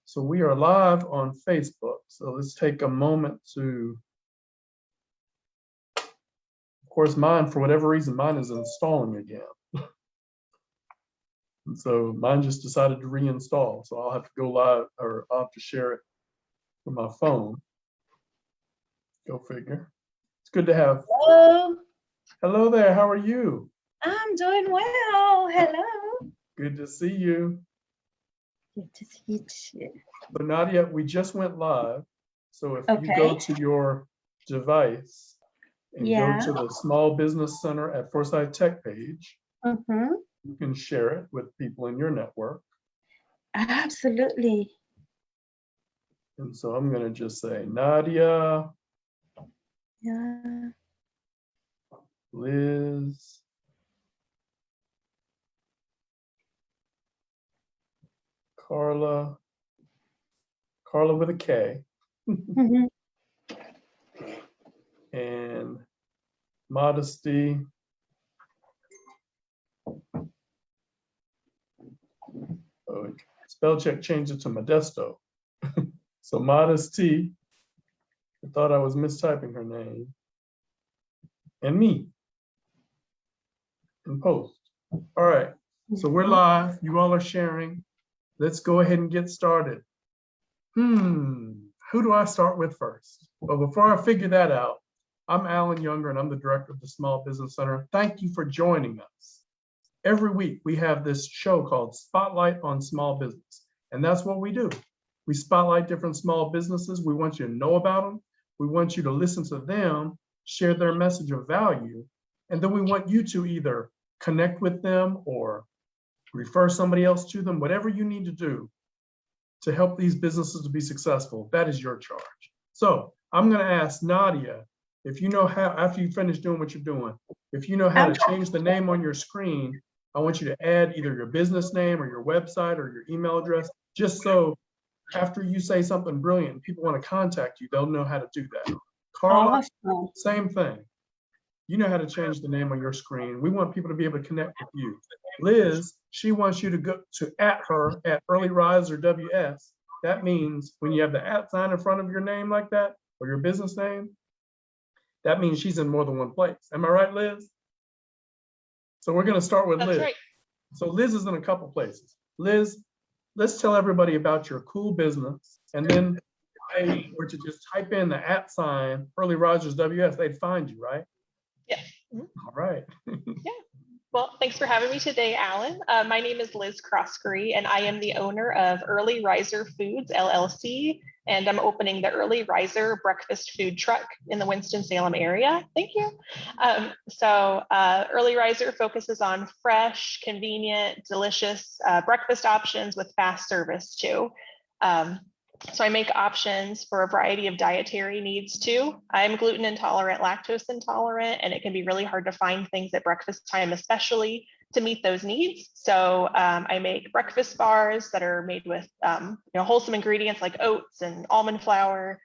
So we are live on Facebook. So let's take a moment to, of course, mine, for whatever reason, mine is installing again. And so mine just decided to reinstall. So I'll have to go live, or I'll have to share it from my phone. Go figure. It's good to have. Hello. Hello there. How are you? I'm doing well. Hello. Good to see you. Good to see you too. So Nadia, we just went live. So if you Okay. go to your device and Yeah. go to the Small Business Center at Forsyth Tech page, you can share it with people in your network. Absolutely. And so I'm going to just say Nadia, Yeah. Liz, Karla with a K, Mhm. and Modesty. Oh, spell check changed it to Modesto. So Modesty, I thought I was mistyping her name. And me in post. All right, so we're live. You all are sharing. Let's go ahead and get started. Who do I start with first? Well, before I figure that out, I'm Alan Younger and I'm the director of the Small Business Center. Thank you for joining us. Every week we have this show called Spotlight on Small Business. And that's what we do. We spotlight different small businesses. We want you to know about them. We want you to listen to them, share their message of value. And then we want you to either connect with them or refer somebody else to them, whatever you need to do to help these businesses to be successful. That is your charge. So I'm going to ask Nadia, if you know how, after you finish doing what you're doing, if you know how to change the name on your screen, I want you to add either your business name or your website or your email address, just so after you say something brilliant and people want to contact you, they'll know how to do that. Karla, Awesome. same thing. You know how to change the name on your screen. We want people to be able to connect with you. Liz, she wants you to go to @her at Early Riser WS. That means when you have the @ sign in front of your name like that, or your business name, that means she's in more than one place. Am I right, Liz? So we're going to start with Liz. That's right. So Liz is in a couple places. Liz, let's tell everybody about your cool business. And then if they were to just type in the @ sign, Early Risers WS, they'd find you, right? Yeah. Mhm. All right. Yeah. Well, thanks for having me today, Alan. My name is Liz Croskery, and I am the owner of Early Riser Foods, LLC, and I'm opening the Early Riser breakfast food truck in the Winston-Salem area. Thank you. Early Riser focuses on fresh, convenient, delicious breakfast options with fast service too. So I make options for a variety of dietary needs too. I'm gluten intolerant, lactose intolerant, and it can be really hard to find things at breakfast time, especially to meet those needs. So I make breakfast bars that are made with wholesome ingredients like oats and almond flour,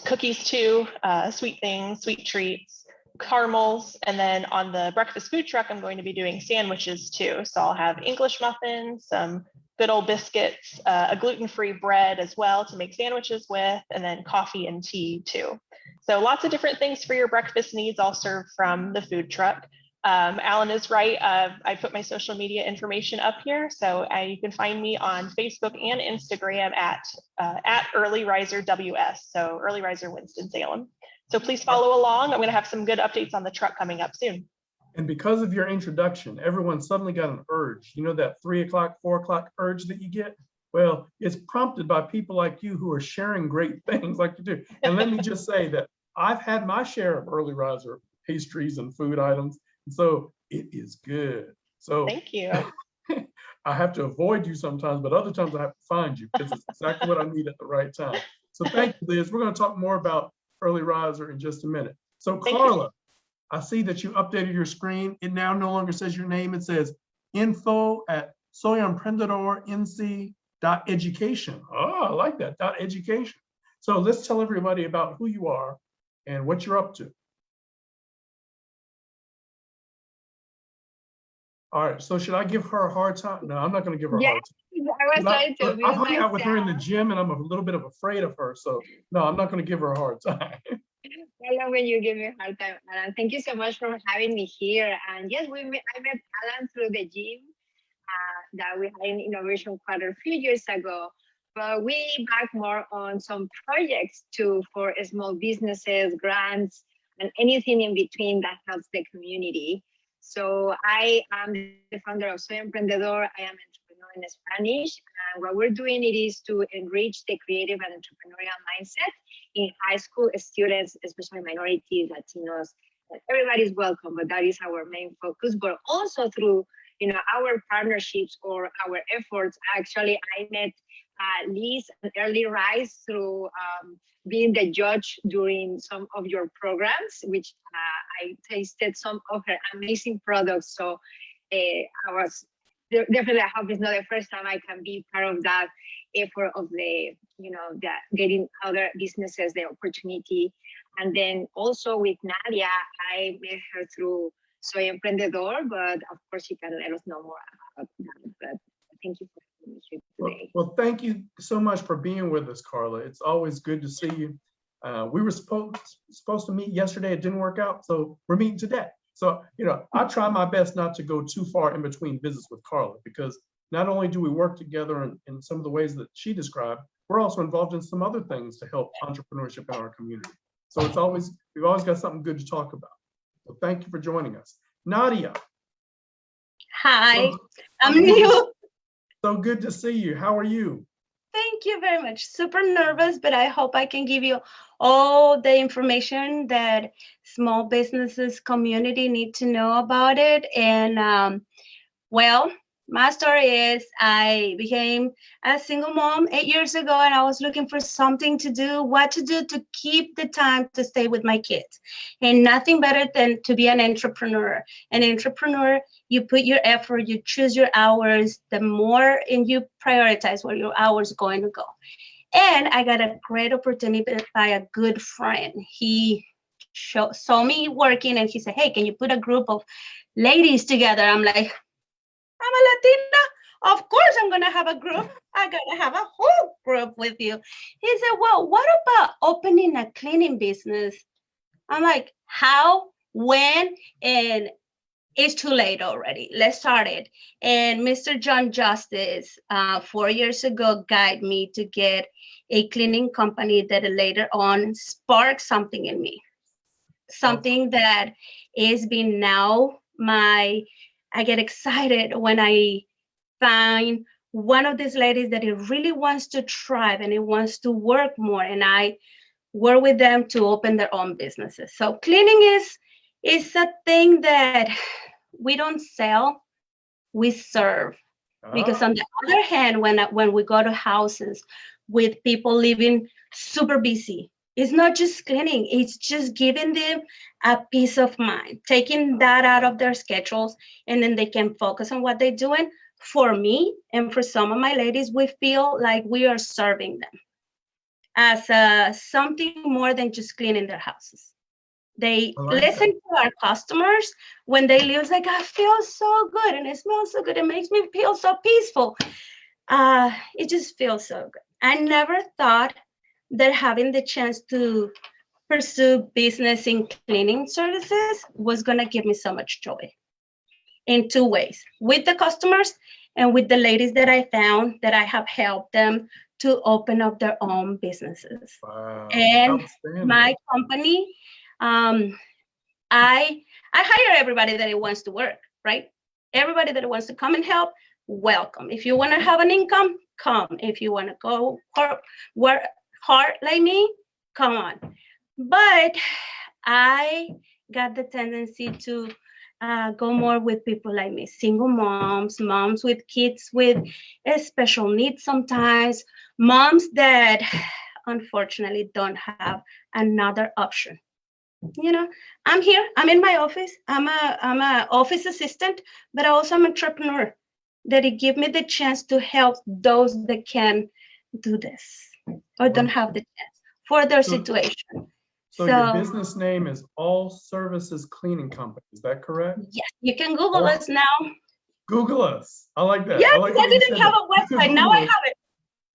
cookies too, sweet things, sweet treats, caramels. And then on the breakfast food truck, I'm going to be doing sandwiches too. So I'll have English muffins, some good old biscuits, a gluten-free bread as well to make sandwiches with, and then coffee and tea too. So lots of different things for your breakfast needs, all served from the food truck. Alan is right. I put my social media information up here. So you can find me on Facebook and Instagram at Early Riser WS. So Early Riser Winston-Salem. So please follow along. I'm going to have some good updates on the truck coming up soon. And because of your introduction, everyone suddenly got an urge. You know that 3 o'clock, 4 o'clock urge that you get? Well, it's prompted by people like you who are sharing great things like you do. And let me just say that I've had my share of Early Riser pastries and food items. And so it is good. So thank you. I have to avoid you sometimes, but other times I have to find you because it's exactly what I need at the right time. So thank you, Liz. We're going to talk more about Early Riser in just a minute. So Karla, I see that you updated your screen. It now no longer says your name. It says info@soyemprendedornc.education. Oh, I like that, .education. So let's tell everybody about who you are and what you're up to. All right, so should I give her a hard time? No, I'm not gonna give her a hard time. I was trying to I've hung out with her in the myself. gym and I'm a little bit of afraid of her, so no, I'm not gonna give her a hard time. I love when you give me a hard time, Alan. Thank you so much for having me here. And yes, I met Alan through the gym that we had in Innovation Quarter a few years ago. But we back more on some projects too for small businesses, grants, and anything in between that helps the community. So I am the founder of Soy Emprendedor. I am entrepreneur in Spanish. And what we're doing it is to enrich the creative and entrepreneurial mindset in high school students, especially minorities, Latinos. Everybody's welcome, but that is our main focus. But also through our partnerships or our efforts. Actually, I met Liz and Early Rise through being the judge during some of your programs, which I tasted some of her amazing products. So I was definitely, I hope it's not the first time I can be part of that effort of the getting other businesses the opportunity. And then also with Nadia, I met her through Soy Emprendedor, but of course you can let us know more about that. But thank you for having me here today. Well, thank you so much for being with us, Karla. It's always good to see you. We were supposed to meet yesterday. It didn't work out, so we're meeting today. So, I try my best not to go too far in between visits with Karla, because not only do we work together in some of the ways that she described, we're also involved in some other things to help entrepreneurship in our community. So we've always got something good to talk about. So thank you for joining us. Nadia. Hi, I'm new. So good to see you. How are you? Thank you very much. Super nervous, but I hope I can give you all the information that small businesses community need to know about it. And well, my story is I became a single mom 8 years ago, and I was looking for something to do, what to do to keep the time to stay with my kids. And nothing better than to be an entrepreneur. An entrepreneur, you put your effort, you choose your hours, the more, and you prioritize where your hours are going to go. And I got a great opportunity by a good friend. He saw me working and he said, hey, can you put a group of ladies together? I'm like, I'm a Latina. Of course, I'm going to have a group. I'm going to have a whole group with you. He said, well, what about opening a cleaning business? I'm like, how, when, and it's too late already. Let's start it. And Mr. John Justice, 4 years ago, guided me to get a cleaning company that later on sparked something in me. Something that is being now I get excited when I find one of these ladies that it really wants to thrive and it wants to work more, and I work with them to open their own businesses. So cleaning is a thing that we don't sell, we serve. Because on the other hand, when we go to houses with people living super busy, it's not just cleaning, it's just giving them a peace of mind, taking that out of their schedules, and then they can focus on what they're doing. For me and for some of my ladies, we feel like we are serving them as something more than just cleaning their houses. They listen to our customers when they leave. It's like, I feel so good and it smells so good. It makes me feel so peaceful. It just feels so good. I never thought that having the chance to pursue business in cleaning services was going to give me so much joy in two ways, with the customers and with the ladies that I found that I have helped them to open up their own businesses. Wow. And my company, I hire everybody that wants to work, right? Everybody that wants to come and help, welcome. If you want to have an income, come. If you want to go work hard like me, come on. But I got the tendency to go more with people like me, single moms, moms with kids with special needs sometimes, moms that unfortunately don't have another option. I'm here, I'm in my office, I'm a office assistant, but I also am an entrepreneur that it give me the chance to help those that can do this or don't have the chance for their situation. So your business name is All Services Cleaning Company, is that correct? Yes, you can Google us now. Google us. I like that. Yes, I like the I way you didn't said have that. a You could website. Now Google I us, have it.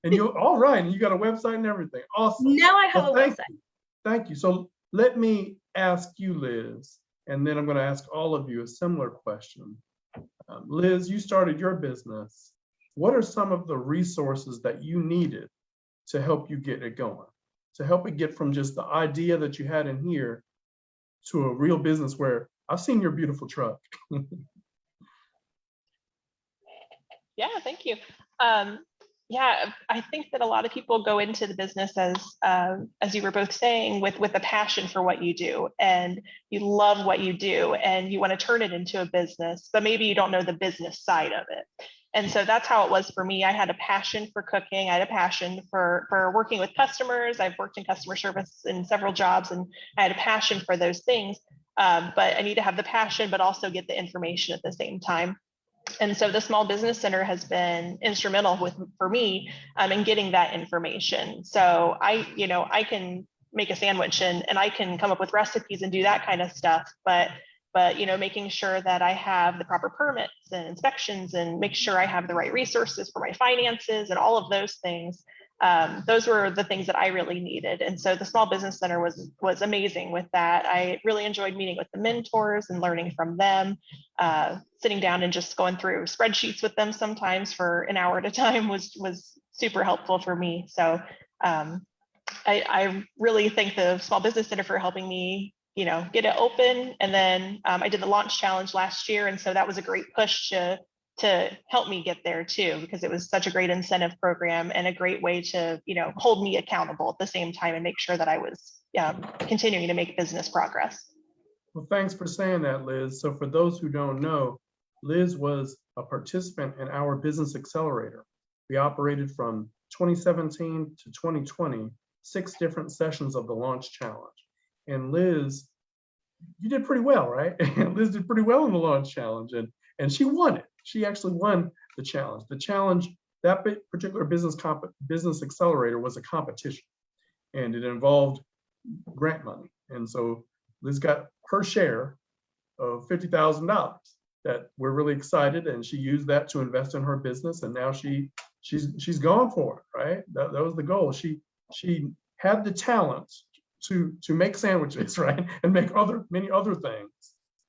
and you all right, and you got a website and everything. Awesome. Now I have Well, a thank website. you. Thank you. So let me ask you, Liz, and then I'm going to ask all of you a similar question. Liz, you started your business. What are some of the resources that you needed to help you get it going, to help it get from just the idea that you had in here to a real business where I've seen your beautiful truck? Yeah, thank you. Yeah, I think that a lot of people go into the business as you were both saying, with a passion for what you do, and you love what you do, and you want to turn it into a business, but maybe you don't know the business side of it. And so that's how it was for me. I had a passion for cooking. I had a passion for working with customers. I've worked in customer service in several jobs, and I had a passion for those things. But I need to have the passion, but also get the information at the same time. And so the Small Business Center has been instrumental for me in getting that information. So I can make a sandwich and I can come up with recipes and do that kind of stuff. But making sure that I have the proper permits and inspections and make sure I have the right resources for my finances and all of those things. Those were the things that I really needed. And so the Small Business Center was amazing with that. I really enjoyed meeting with the mentors and learning from them. Sitting down and just going through spreadsheets with them sometimes for an hour at a time was super helpful for me. So I really thank the Small Business Center for helping me, get it open. And then I did the launch challenge last year. And so that was a great push to help me get there too, because it was such a great incentive program and a great way to, hold me accountable at the same time and make sure that I was continuing to make business progress. Well, thanks for saying that, Liz. So for those who don't know, Liz was a participant in our Business Accelerator. We operated from 2017 to 2020, 6 different sessions of the Launch Challenge. And Liz, you did pretty well, right? Liz did pretty well in the Launch Challenge, and she won it. She actually won the challenge. The challenge, that particular Business Accelerator was a competition, and it involved grant money. And so Liz got her share of $50,000 that we're really excited, and she used that to invest in her business, and now she's gone for it, right? That was the goal. She had the talent to make sandwiches, right, and make many other things,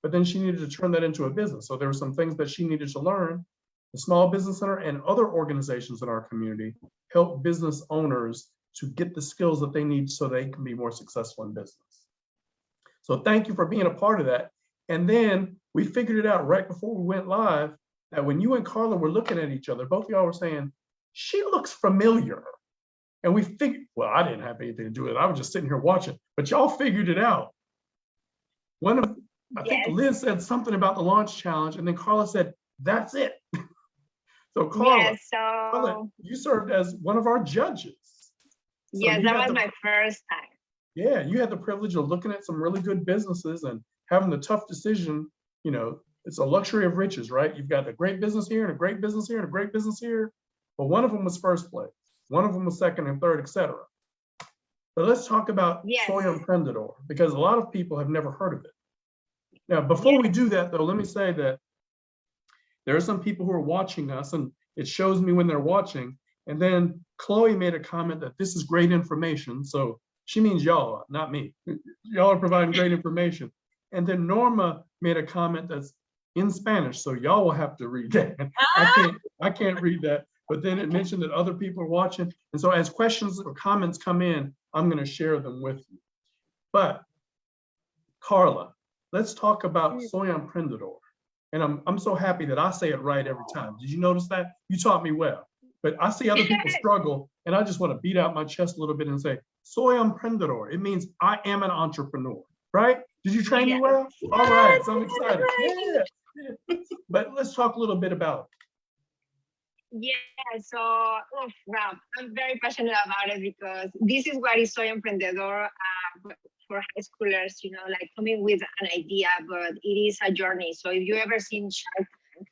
but then she needed to turn that into a business. So there were some things that she needed to learn. The Small Business Center and other organizations in our community help business owners to get the skills that they need so they can be more successful in business. So thank you for being a part of that. And then we figured it out right before we went live that when you and Karla were looking at each other, both of y'all were saying, she looks familiar. And we figured, well, I didn't have anything to do with it. I was just sitting here watching, but y'all figured it out. I think Liz said something about the Launch Challenge, and then Karla said, that's it. So Karla, Karla, you served as one of our judges. So yes, that was my first time. Yeah, you had the privilege of looking at some really good businesses and having the tough decision. It's a luxury of riches, right? You've got a great business here and a great business here and a great business here, but one of them was first place. One of them was second and third, etc. But let's talk about Soy Emprendedor, because a lot of people have never heard of it. Now, before we do that, though, let me say that there are some people who are watching us, and it shows me when they're watching. And then Chloe made a comment that this is great information. So she means y'all, not me. Y'all are providing great information. And then Norma made a comment that's in Spanish, so y'all will have to read that. I can't read that. But then it mentioned that other people are watching. And so as questions or comments come in, I'm going to share them with you. But Karla, let's talk about Soy Emprendedor. And I'm so happy that I say it right every time. Did you notice that? You taught me well. But I see other people struggle, and I just want to beat out my chest a little bit and say, Soy Emprendedor. It means I am an entrepreneur, right? Did you train me well? All right, so I'm excited. Yeah. But let's talk a little bit about it. Yeah, so wow, I'm very passionate about it because this is what is Soy Emprendedor for high schoolers, like coming with an idea, but it is a journey. So if you ever seen Shark Tank,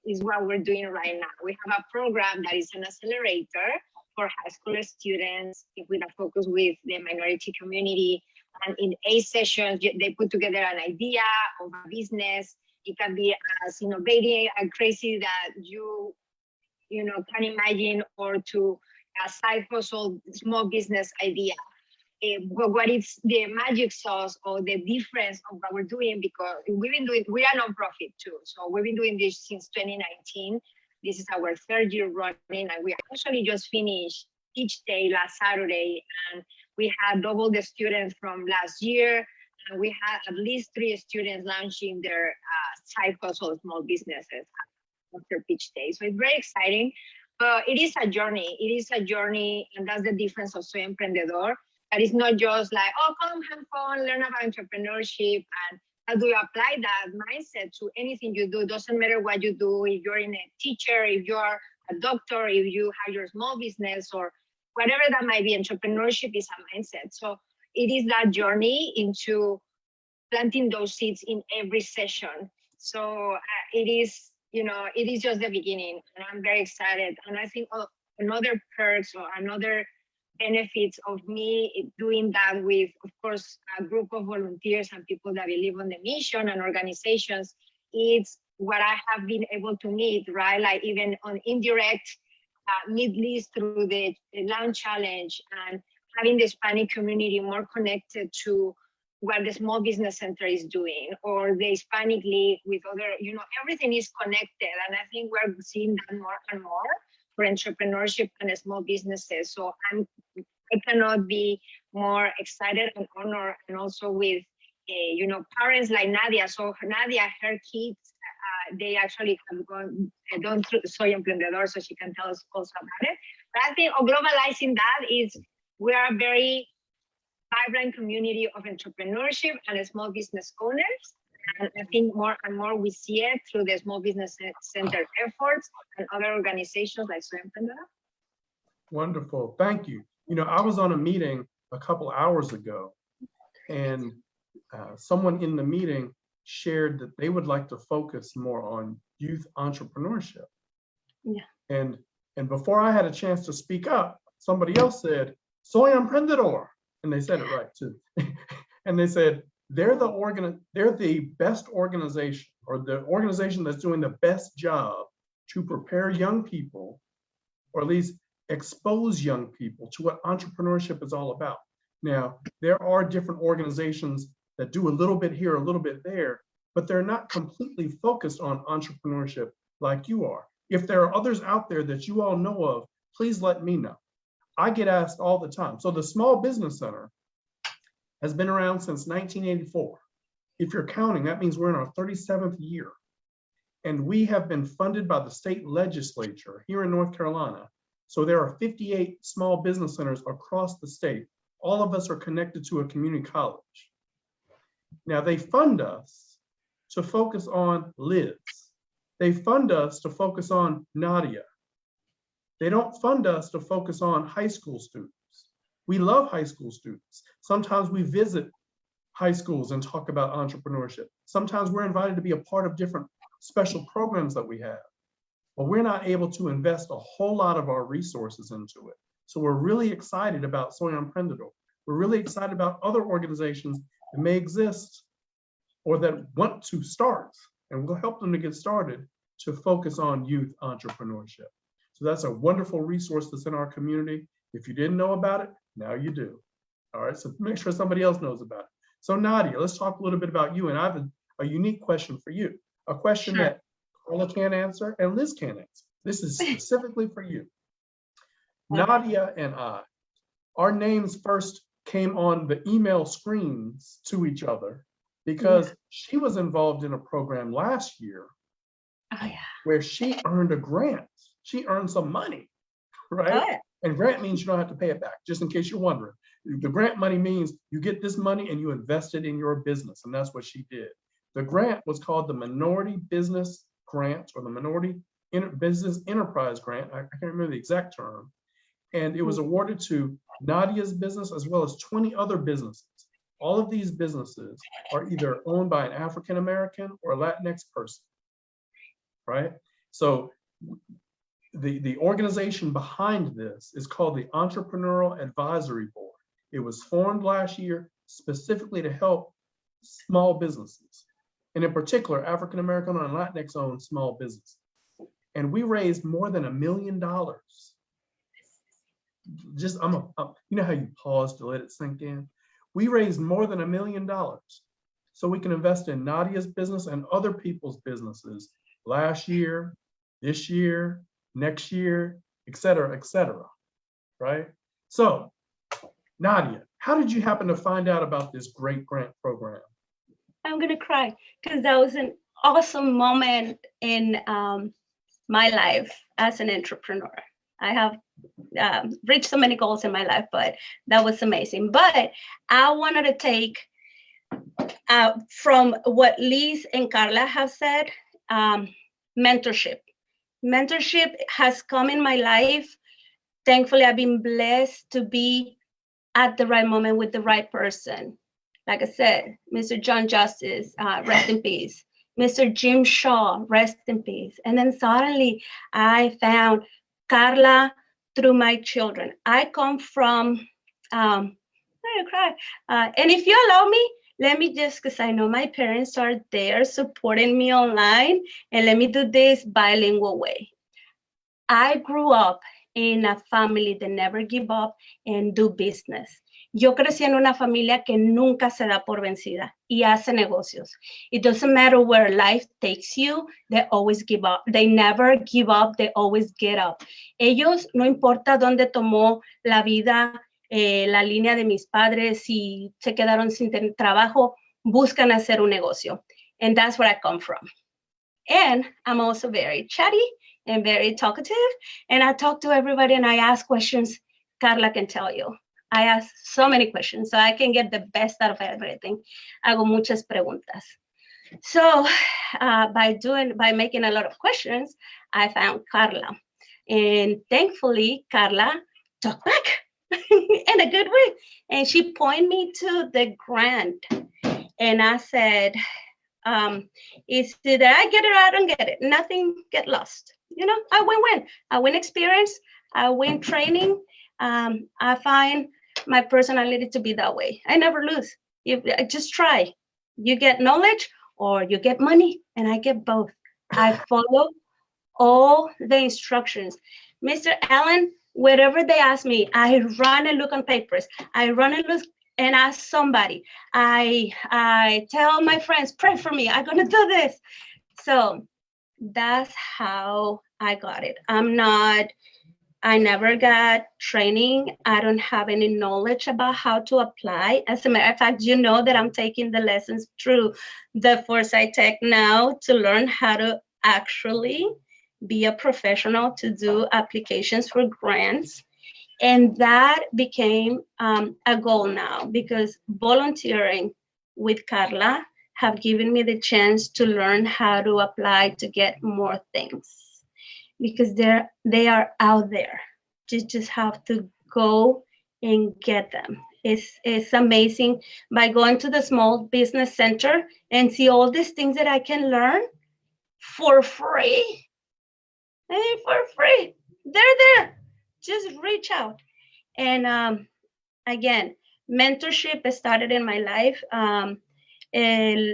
is what we're doing right now. We have a program that is an accelerator for high school students with a focus with the minority community. And in 8 sessions, they put together an idea of a business. It can be as innovative and crazy that you can imagine, or to a side hustle, small business idea. What is the magic sauce or the difference of what we're doing? Because we are nonprofit too. So we've been doing this since 2019. This is our third year running, and we actually just finished each day last Saturday. And we had double the students from last year. And we had at least 3 students launching their side hustle small businesses after each day. So it's very exciting. But it is a journey. It is a journey, and that's the difference of Soy Emprendedor. That it's not just like, oh, come have fun, learn about entrepreneurship, and how do you apply that mindset to anything you do? It doesn't matter what you do, if you're in a teacher, if you're a doctor, if you have your small business, or whatever that might be. Entrepreneurship is a mindset. So it is that journey into planting those seeds in every session. So it is just the beginning, and I'm very excited. And I think another perks or another benefits of me doing that with, of course, a group of volunteers and people that believe on the mission and organizations, it's what I have been able to meet, right? Like even on indirect meet list through the Launch Challenge, and having the Hispanic community more connected to what the Small Business Center is doing, or the Hispanic League with other, everything is connected. And I think we're seeing that more and more for entrepreneurship and small businesses. So I cannot be more excited and honored, and also with parents like Nadia. So Nadia, her kids, they actually have done through Soy Emprendedor, so she can tell us also about it. But I think globalizing that is, we are a very vibrant community of entrepreneurship and small business owners. And I think more and more we see it through the Small Business Center efforts and other organizations like Soy Emprendedor. Wonderful, thank you. I was on a meeting a couple hours ago, and someone in the meeting shared that they would like to focus more on youth entrepreneurship. Yeah. And before I had a chance to speak up, somebody else said, Soy Emprendedor. And they said it right too. And they said, they're the best organization, or the organization that's doing the best job to prepare young people, or at least expose young people to what entrepreneurship is all about. Now, there are different organizations that do a little bit here, a little bit there, but they're not completely focused on entrepreneurship like you are. If there are others out there that you all know of, please let me know. I get asked all the time. So the Small Business Center has been around since 1984. If you're counting, that means we're in our 37th year. And we have been funded by the state legislature here in North Carolina. So there are 58 small business centers across the state. All of us are connected to a community college. Now they fund us to focus on Liz. They fund us to focus on Nadia. They don't fund us to focus on high school students. We love high school students. Sometimes we visit high schools and talk about entrepreneurship. Sometimes we're invited to be a part of different special programs that we have, but we're not able to invest a whole lot of our resources into it. So we're really excited about Soy Emprendedor. We're really excited about other organizations that may exist or that want to start, and we'll help them to get started to focus on youth entrepreneurship. So that's a wonderful resource that's in our community. If you didn't know about it, now you do. All right, so make sure somebody else knows about it. So Nadia, let's talk a little bit about you. And I have a unique question for you, a question that Karla can't answer and Liz can't answer. This is specifically for you. Nadia and I, our names first came on the email screens to each other because she was involved in a program last year where she earned a grant. She earned some money, right? And grant means you don't have to pay it back, just in case you're wondering. The grant money means you get this money and you invest it in your business, and that's what she did. The grant was called the Minority Business Grant, or the Minority Business Enterprise Grant. I can't remember the exact term. And it was awarded to Nadia's business as well as 20 other businesses. All of these businesses are either owned by an African-American or a Latinx person, right? So the organization behind this is called the Entrepreneurial Advisory Board. It was formed last year specifically to help small businesses. and in particular, African-American and Latinx-owned small businesses. And we raised more than $1 million. Just, you know how you pause to let it sink in? We raised more than $1 million so we can invest in Nadia's business and other people's businesses last year, this year, next year, et cetera, right? So, Nadia, how did you happen to find out about this great grant program? I'm gonna cry because that was an awesome moment in my life as an entrepreneur. I have reached so many goals in my life, but that was amazing. But I wanted to take from what Liz and Karla have said, mentorship. Mentorship has come in my life. Thankfully, I've been blessed to be at the right moment with the right person. Like I said, Mr. John Justice, rest in peace. Mr. Jim Shaw, rest in peace. And then suddenly I found Karla through my children. I come from, I'm gonna cry. And if you allow me, let me just, because I know my parents are there supporting me online, and let me do this bilingual way. I grew up in a family that never give up and do business. Yo crecí en una familia que nunca se da por vencida y hace negocios. It doesn't matter where life takes you, they always give up. They never give up, they always get up. Ellos, no importa dónde tomó la vida, la línea de mis padres, si se quedaron sin tener trabajo, buscan hacer un negocio. And that's where I come from. And I'm also very chatty and very talkative. And I talk to everybody and I ask questions. Karla can tell you. I ask so many questions so I can get the best out of everything. Hago muchas preguntas. So by making a lot of questions, I found Karla. And thankfully, Karla talked back in a good way. And she pointed me to the grant. And I said, it's either I get it or I don't get it. Nothing get lost. You know, I win-win. I win experience. I win training. I find my personality to be that way. I never lose. I just try. You get knowledge or you get money, and I get both. I follow all the instructions. Mr. Allen, whatever they ask me, I run and look on papers. I run and look and ask somebody. I tell my friends, pray for me. I'm gonna do this. So that's how I got it. I never got training. I don't have any knowledge about how to apply. As a matter of fact, you know that I'm taking the lessons through the Foresight Tech now to learn how to actually be a professional to do applications for grants. And that became a goal now because volunteering with Karla have given me the chance to learn how to apply to get more things. Because they are out there. You just have to go and get them. It's amazing by going to the Small Business Center and see all these things that I can learn for free. Hey, for free. They're there. Just reach out. And again, mentorship started in my life.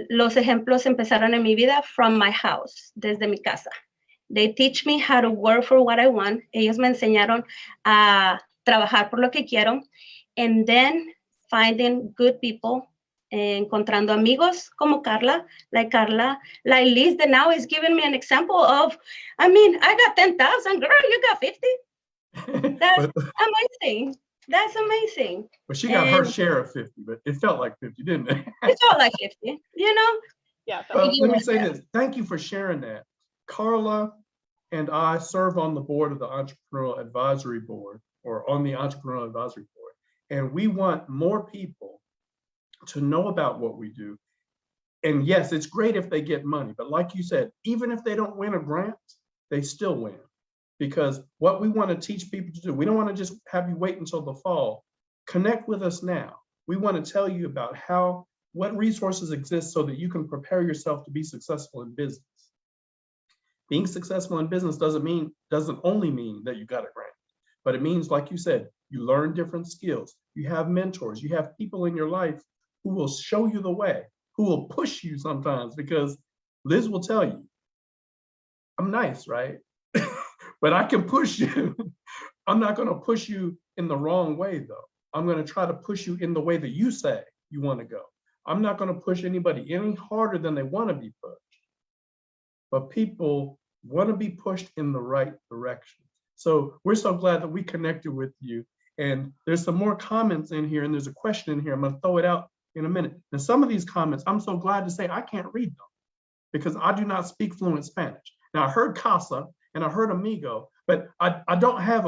Los ejemplos empezaron en mi vida from my house, desde mi casa. They teach me how to work for what I want. Ellos me enseñaron a trabajar por lo que quiero. And then finding good people, encontrando amigos como Karla, like Liz that now is giving me an example of, I mean, I got 10,000, girl, you got 50. That's amazing. That's amazing. But she got her share of 50, but it felt like 50, didn't it? It felt like 50, you know? Yeah. Let me say this. Thank you for sharing that. Karla and I serve on the board of the Entrepreneurial Advisory Board, or on the Entrepreneurial Advisory Board. And we want more people to know about what we do. And yes, it's great if they get money, but like you said, even if they don't win a grant, they still win. Because what we want to teach people to do, we don't want to just have you wait until the fall. Connect with us now. We want to tell you about what resources exist so that you can prepare yourself to be successful in business. Being successful in business doesn't only mean that you got a grant, but it means, like you said, you learn different skills. You have mentors. You have people in your life who will show you the way, who will push you sometimes, because Liz will tell you, I'm nice, right? But I can push you. I'm not going to push you in the wrong way, though. I'm going to try to push you in the way that you say you want to go. I'm not going to push anybody any harder than they want to be pushed. But people want to be pushed in the right direction. So we're so glad that we connected with you. And there's some more comments in here, and there's a question in here. I'm going to throw it out in a minute. And some of these comments, I'm so glad to say I can't read them because I do not speak fluent Spanish. Now, I heard casa and I heard amigo, but I don't have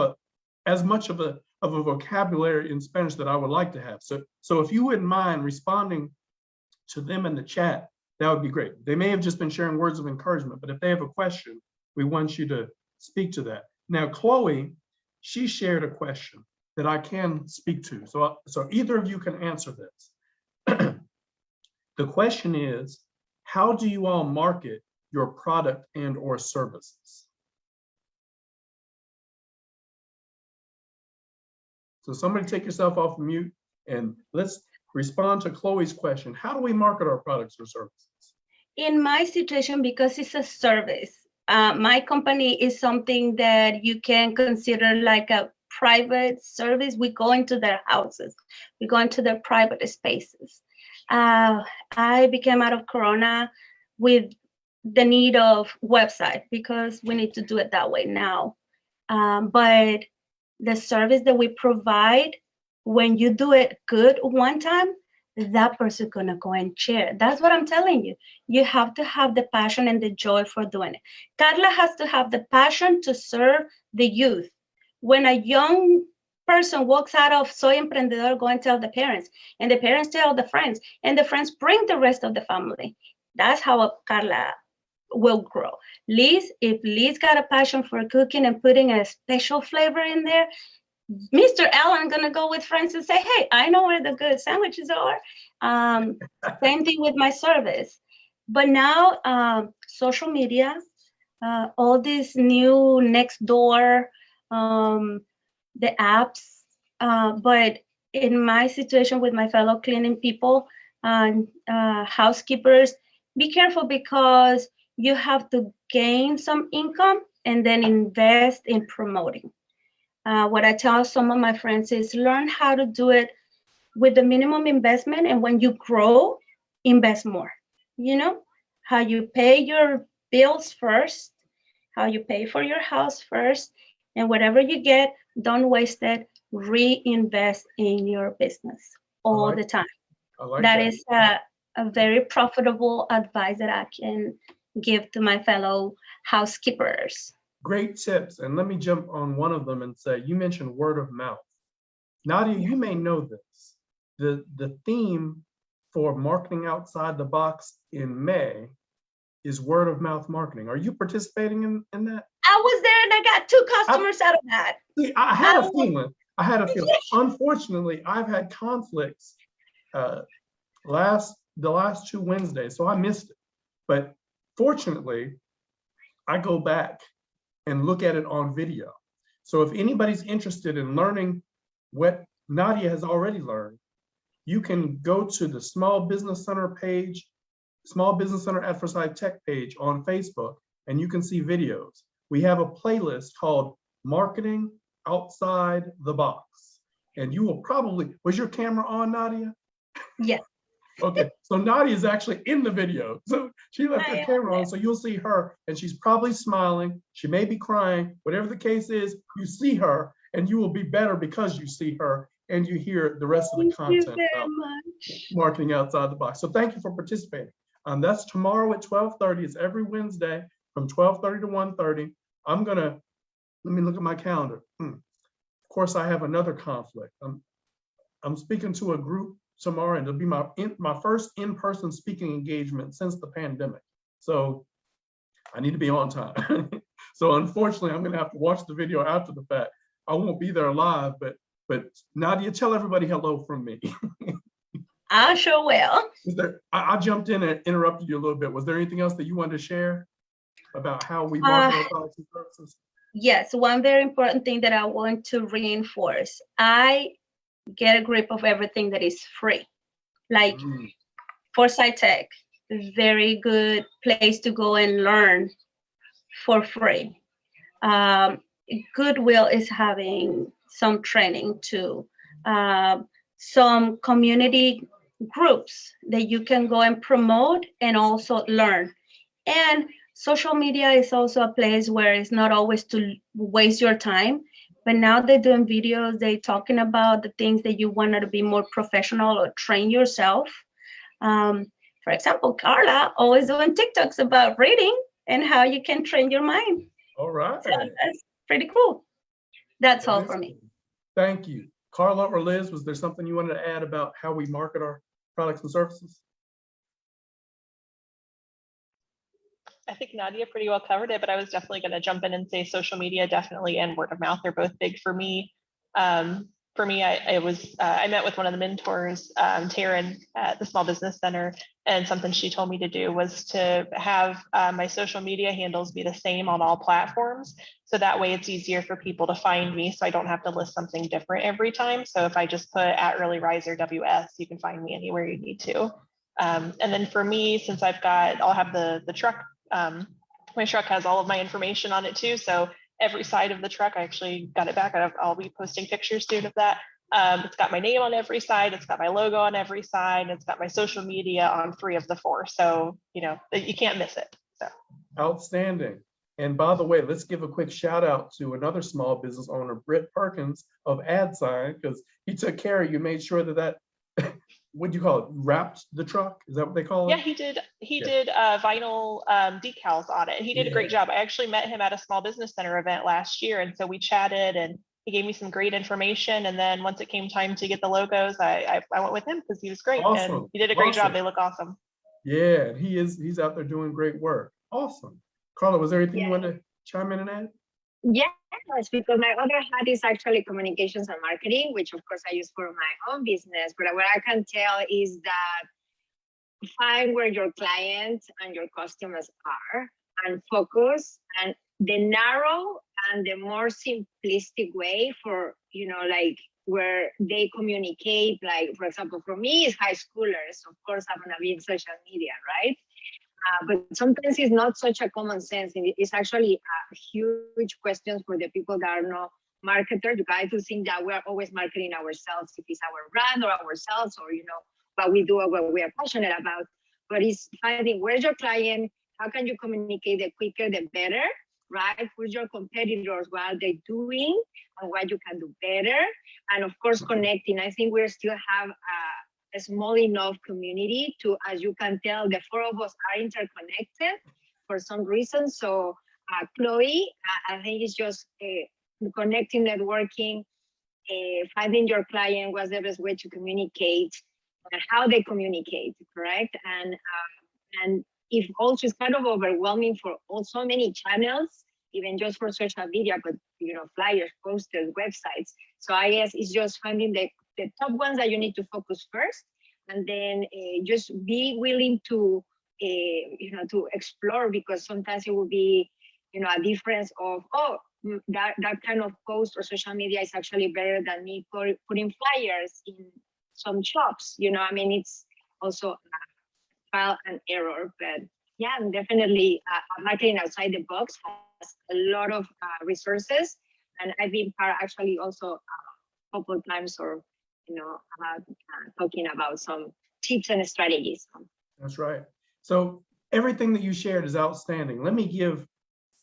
as much of a vocabulary in Spanish that I would like to have. So if you wouldn't mind responding to them in the chat, that would be great. They may have just been sharing words of encouragement, but if they have a question, we want you to speak to that. Now, Chloe, she shared a question that I can speak to. So either of you can answer this. The question is, how do you all market your product and or services? So somebody take yourself off mute and let's respond to Chloe's question. How do we market our products or services? In my situation, because it's a service, my company is something that you can consider like a private service. We go into their houses, we go into their private spaces. I became out of Corona with the need of website because we need to do it that way now. But the service that we provide, when you do it good one time, that person's gonna go and share. That's what I'm telling you. You have to have the passion and the joy for doing it. Karla has to have the passion to serve the youth. When a young person walks out of Soy Emprendedor, go and tell the parents, and the parents tell the friends, and the friends bring the rest of the family. That's how Karla will grow. Liz, if Liz got a passion for cooking and putting a special flavor in there, Mr. Allen gonna go with friends and say, hey, I know where the good sandwiches are. Same thing with my service. But now social media, all these new next door, the apps, but in my situation with my fellow cleaning people and housekeepers, be careful because you have to gain some income and then invest in promoting. What I tell some of my friends is learn how to do it with the minimum investment, and when you grow, invest more. You know, how you pay your bills first, how you pay for your house first, and whatever you get, don't waste it, reinvest in your business all the time. That is a very profitable advice that I can give to my fellow housekeepers. Great tips. And let me jump on one of them and say, you mentioned word of mouth. Nadia, you may know this. The theme for marketing outside the box in May is word of mouth marketing. Are you participating in that? I was there and I got 2 customers out of that. See, I had a feeling. Unfortunately, I've had conflicts the last 2 Wednesdays, so I missed it. But fortunately, I go back and look at it on video. So if anybody's interested in learning what Nadia has already learned, you can go to the Small Business Center page, Small Business Center at Forsyth Tech page on Facebook, and you can see videos. We have a playlist called Marketing Outside the Box. And you will probably, was your camera on, Nadia? Yes. Okay, so Nadia is actually in the video. So she left her camera on, so you'll see her, and she's probably smiling. She may be crying. Whatever the case is, you see her, and you will be better because you see her and you hear the rest of the content about marketing outside the box. So thank you for participating. That's tomorrow at 12:30. It's every Wednesday from 12:30 to 1:30. Let me look at my calendar. Of course, I have another conflict. I'm speaking to a group tomorrow, and it'll be my first in-person speaking engagement since the pandemic. So I need to be on time. So unfortunately, I'm gonna have to watch the video after the fact. I won't be there live, but Nadia, tell everybody hello from me. I sure will. I jumped in and interrupted you a little bit. Was there anything else that you wanted to share about how we market our products and services? Yes, one very important thing that I want to reinforce. I get a grip of everything that is free. Like Foresight Tech, very good place to go and learn for free. Goodwill is having some training too. Some community groups that you can go and promote and also learn. And social media is also a place where it's not always to waste your time, but now they're doing videos, they talking about the things that you want to be more professional or train yourself. For example, Karla always doing TikToks about reading and how you can train your mind. All right. So that's pretty cool. That's all for me. Thank you. Karla or Liz, was there something you wanted to add about how we market our products and services? I think Nadia pretty well covered it, but I was definitely going to jump in and say social media definitely and word of mouth are both big for me. For me, I met with one of the mentors, Taryn, at the Small Business Center, and something she told me to do was to have my social media handles be the same on all platforms. So that way it's easier for people to find me, so I don't have to list something different every time. So if I just put @EarlyRiserWS, you can find me anywhere you need to. And then for me, since I'll have the truck, my truck has all of my information on it too. So every side of the truck, I actually got it back. I'll be posting pictures soon of that. It's got my name on every side. It's got my logo on every side. And it's got my social media on 3 of the 4. So, you can't miss it. So Outstanding. And by the way, let's give a quick shout out to another small business owner, Britt Perkins of AdSign, because he took care of you, made sure that what do you call it? Wrapped the truck? Is that what they call it? Yeah, he did vinyl decals on it. And he did a great job. I actually met him at a Small Business Center event last year. And so we chatted and he gave me some great information. And then once it came time to get the logos, I went with him because he was great. Awesome. And he did a great job. They look awesome. Yeah, he's out there doing great work. Awesome. Karla, was there anything you wanted to chime in and add? Yes, because my other hat is actually communications and marketing, which of course I use for my own business. But what I can tell is that find where your clients and your customers are and focus, and the narrow and the more simplistic way for, like where they communicate, like for example, for me it's high schoolers. Of course, I'm gonna be in social media, right? But sometimes it's not such a common sense. It's actually a huge question for the people that are not marketers. You guys to think that we're always marketing ourselves, if it's our brand or ourselves, or what we do or what we are passionate about. But it's finding where's your client, how can you communicate the quicker, the better, right? Who's your competitors, what are they doing, and what you can do better, and of course connecting. I think we still have a small enough community to, as you can tell, the 4 of us are interconnected for some reason. So Chloe, I think it's just connecting, networking, finding your client, what's the best way to communicate, and how they communicate, correct? And if also it's kind of overwhelming for so many channels, even just for social media, but flyers, posters, websites. So I guess it's just finding the top ones that you need to focus first, and then just be willing to to explore, because sometimes it will be a difference of, that kind of post or social media is actually better than me putting flyers in some shops. It's also trial and error. But yeah, definitely marketing outside the box has a lot of resources, and I've been part actually also a couple of times, or talking about some tips and strategies. That's right. So everything that you shared is outstanding. Let me give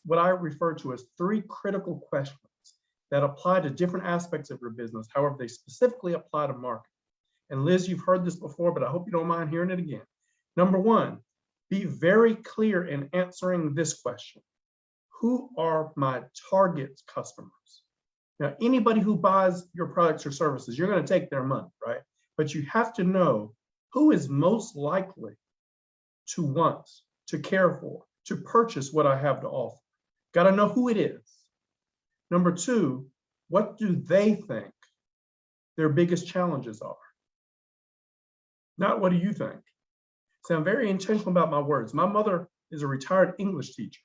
what I refer to as 3 critical questions that apply to different aspects of your business. However, they specifically apply to marketing. And Liz, you've heard this before, but I hope you don't mind hearing it again. Number 1, be very clear in answering this question. Who are my target customers? Now, anybody who buys your products or services, you're going to take their money, right? But you have to know who is most likely to want, to care for, to purchase what I have to offer. Got to know who it is. Number 2, what do they think their biggest challenges are? Not what do you think? So I'm very intentional about my words. My mother is a retired English teacher.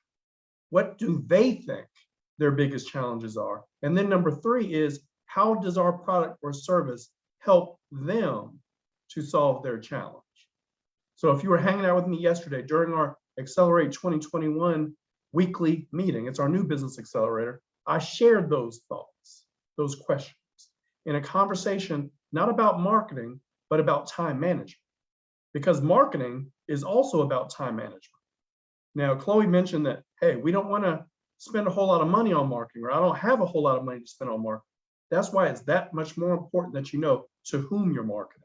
What do they think their biggest challenges are? And then number 3 is, how does our product or service help them to solve their challenge? So if you were hanging out with me yesterday during our Accelerate 2021 weekly meeting, it's our new business accelerator, I shared those thoughts, those questions in a conversation, not about marketing, but about time management. Because marketing is also about time management. Now, Chloe mentioned that, hey, we don't want to spend a whole lot of money on marketing, or I don't have a whole lot of money to spend on marketing. That's why it's that much more important that you know to whom you're marketing.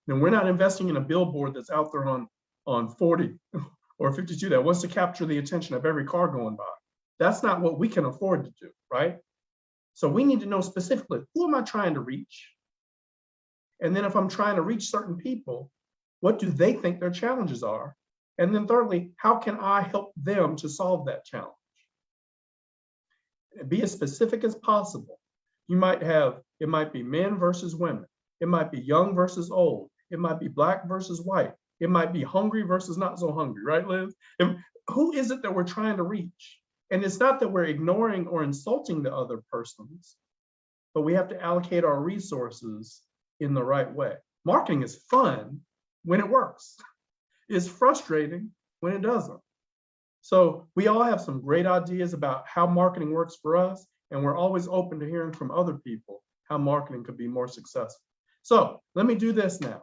And we're not investing in a billboard that's out there on 40 or 52 that wants to capture the attention of every car going by. That's not what we can afford to do, right? So we need to know specifically, who am I trying to reach? And then if I'm trying to reach certain people, what do they think their challenges are? And then thirdly, how can I help them to solve that challenge? Be as specific as possible. You might have, it might be men versus women. It might be young versus old. It might be black versus white. It might be hungry versus not so hungry, right, Liz? Who is it that we're trying to reach? And it's not that we're ignoring or insulting the other persons, but we have to allocate our resources in the right way. Marketing is fun when it works. It's frustrating when it doesn't. So we all have some great ideas about how marketing works for us, and we're always open to hearing from other people how marketing could be more successful. So let me do this now.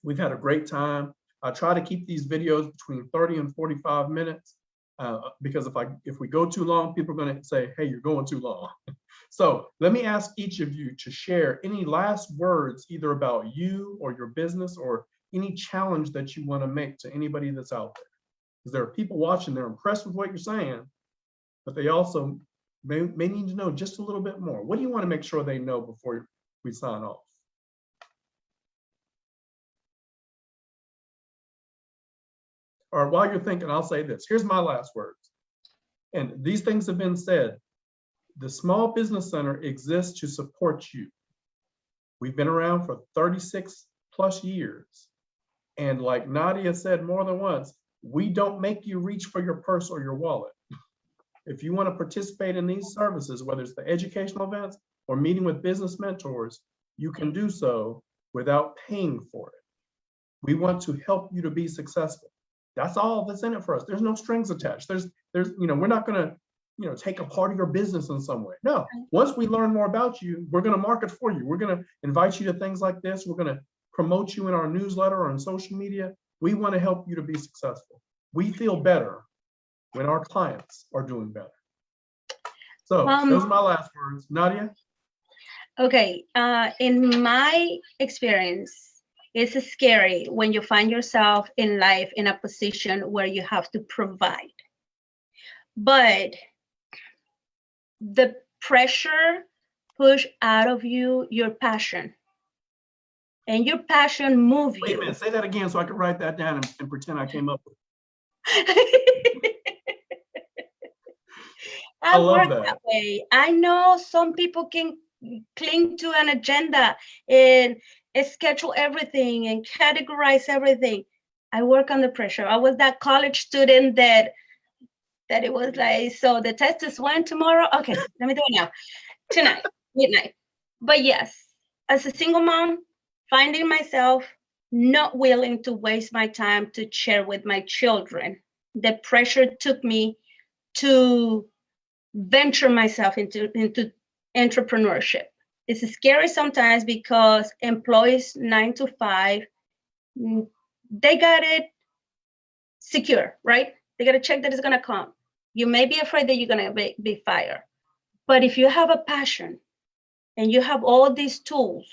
We've had a great time. I try to keep these videos between 30 and 45 minutes because if we go too long, people are going to say, hey, you're going too long. So let me ask each of you to share any last words, either about you or your business or any challenge that you want to make to anybody that's out there. Because there are people watching, they're impressed with what you're saying, but they also may need to know just a little bit more. What do you want to make sure they know before we sign off? Or while you're thinking, I'll say this. Here's my last words. And these things have been said. The Small Business Center exists to support you. We've been around for 36 plus years. And like Nadia said more than once, we don't make you reach for your purse or your wallet. If you want to participate in these services, whether it's the educational events or meeting with business mentors, you can do so without paying for it. We want to help you to be successful. That's all that's in it for us. There's no strings attached. We're not going to, take a part of your business in some way. No, once we learn more about you, we're going to market for you. We're going to invite you to things like this. We're going to promote you in our newsletter or on social media. We want to help you to be successful. We feel better when our clients are doing better. So those are my last words. Nadia? Okay, in my experience, it's scary when you find yourself in life in a position where you have to provide. But the pressure push out of you your passion. And your passion move you. Wait a minute, say that again so I can write that down and pretend I came up with it. I love that way. I know some people can cling to an agenda and schedule everything and categorize everything. I work under pressure. I was that college student that it was like, so the test is when tomorrow? Okay, let me do it now. Tonight, midnight. But yes, as a single mom, finding myself not willing to waste my time to share with my children. The pressure took me to venture myself into entrepreneurship. It's scary sometimes because employees 9 to 5, they got it secure, right? They got a check that is going to come. You may be afraid that you're going to be fired. But if you have a passion and you have all these tools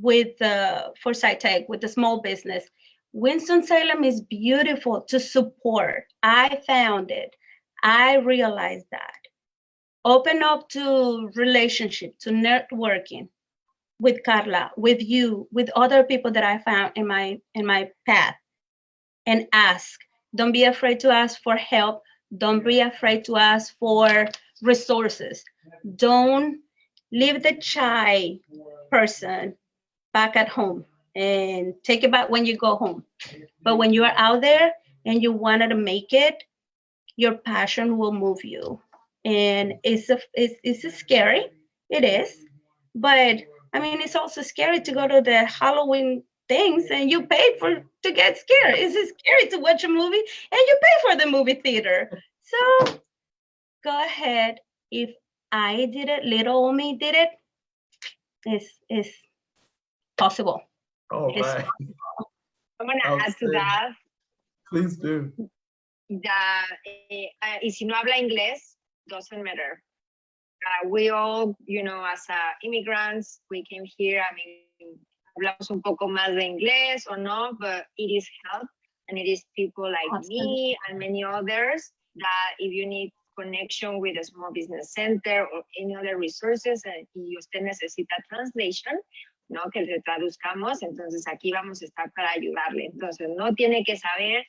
with Foresight Tech, with the small business, Winston-Salem is beautiful to support. I found it. I realized that. Open up to relationship, to networking with Karla, with you, with other people that I found in my path, and ask. Don't be afraid to ask for help. Don't be afraid to ask for resources. Don't leave the shy person back at home and take it back when you go home. But when you are out there and you wanted to make it, your passion will move you. And it's scary. It is. But I mean, it's also scary to go to the Halloween things and you paid to get scared. It's scary to watch a movie and you pay for the movie theater. So go ahead. If I did it, little me did it, it's possible. All It's right. I'm gonna add to that. Please do. That y si no habla inglés, doesn't matter. We all, as immigrants, we came here. I mean, hablamos un poco más de inglés or no, but it is help, and it is people like me and many others that if you need connection with a small business center or any other resources, y usted necesita translation, ¿no? Que le traduzcamos, entonces aquí vamos a estar para ayudarle. Entonces, no tiene que saber,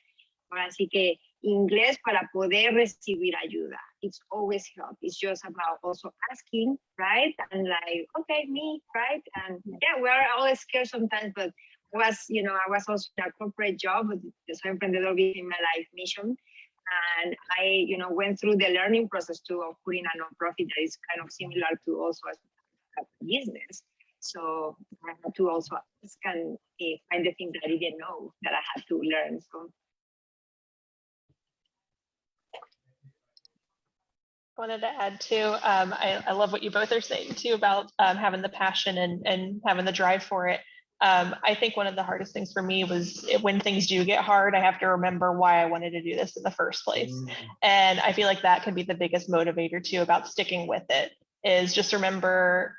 ahora sí que inglés para poder recibir ayuda. It's always help. It's just about also asking, right? And like, okay, me, right? And yeah, we're always scared sometimes, but I was also in a corporate job, but the Soy Emprendedor became my life mission. And I, went through the learning process too of putting a nonprofit that is kind of similar to also a business. So I had to also ask and find the things that I didn't know that I had to learn. So. Wanted to add too, I love what you both are saying too about having the passion and having the drive for it. I think one of the hardest things for me was when things do get hard, I have to remember why I wanted to do this in the first place. And I feel like that can be the biggest motivator too about sticking with it, is just remember,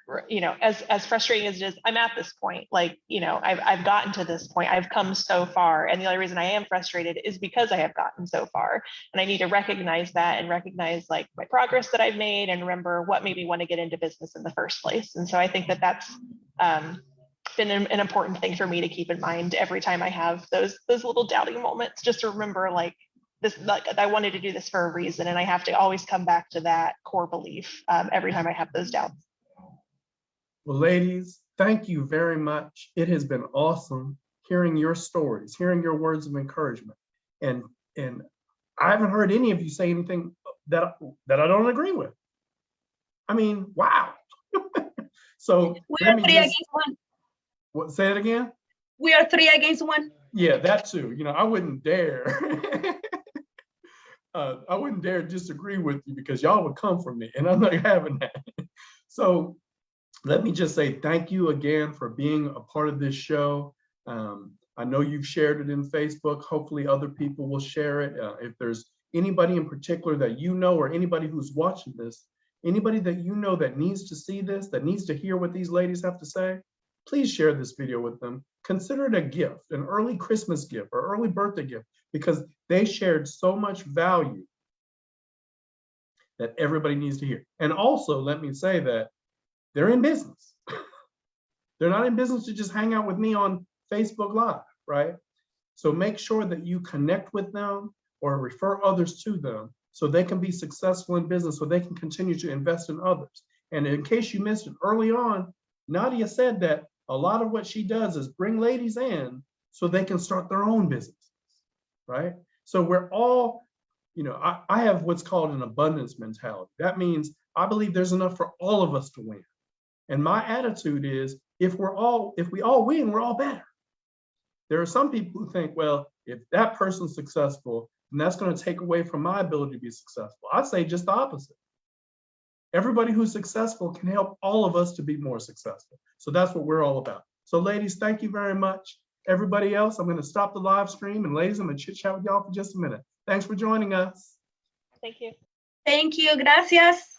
as frustrating as it is, I'm at this point, like, I've gotten to this point, I've come so far. And the only reason I am frustrated is because I have gotten so far. And I need to recognize that and recognize like my progress that I've made and remember what made me want to get into business in the first place. And so I think that that's been an important thing for me to keep in mind every time I have those little doubting moments, just to remember like, this, like I wanted to do this for a reason, and I have to always come back to that core belief every time I have those doubts. Well, ladies, thank you very much. It has been awesome hearing your stories, hearing your words of encouragement, and I haven't heard any of you say anything that I don't agree with. I mean, wow. So we are 3 against 1. What? Say it again. We are 3 against 1. Yeah, that too. I wouldn't dare. I wouldn't dare disagree with you because y'all would come for me, and I'm not having that. So let me just say thank you again for being a part of this show. I know you've shared it in Facebook. Hopefully other people will share it. If there's anybody in particular that you know, or anybody who's watching this, anybody that you know that needs to see this, that needs to hear what these ladies have to say, please share this video with them. Consider it a gift, an early Christmas gift or early birthday gift, because they shared so much value that everybody needs to hear. And also, let me say that they're in business. They're not in business to just hang out with me on Facebook Live, right? So make sure that you connect with them or refer others to them so they can be successful in business, so they can continue to invest in others. And in case you missed it early on, Nadia said that a lot of what she does is bring ladies in so they can start their own businesses, right? So we're all, I have what's called an abundance mentality. That means I believe there's enough for all of us to win. And my attitude is, if we all win, we're all better. There are some people who think, well, if that person's successful, then that's going to take away from my ability to be successful. I say just the opposite. Everybody who's successful can help all of us to be more successful. So that's what we're all about. So ladies, thank you very much. Everybody else, I'm going to stop the live stream. And ladies, I'm going to chit chat with y'all for just a minute. Thanks for joining us. Thank you. Thank you. Gracias.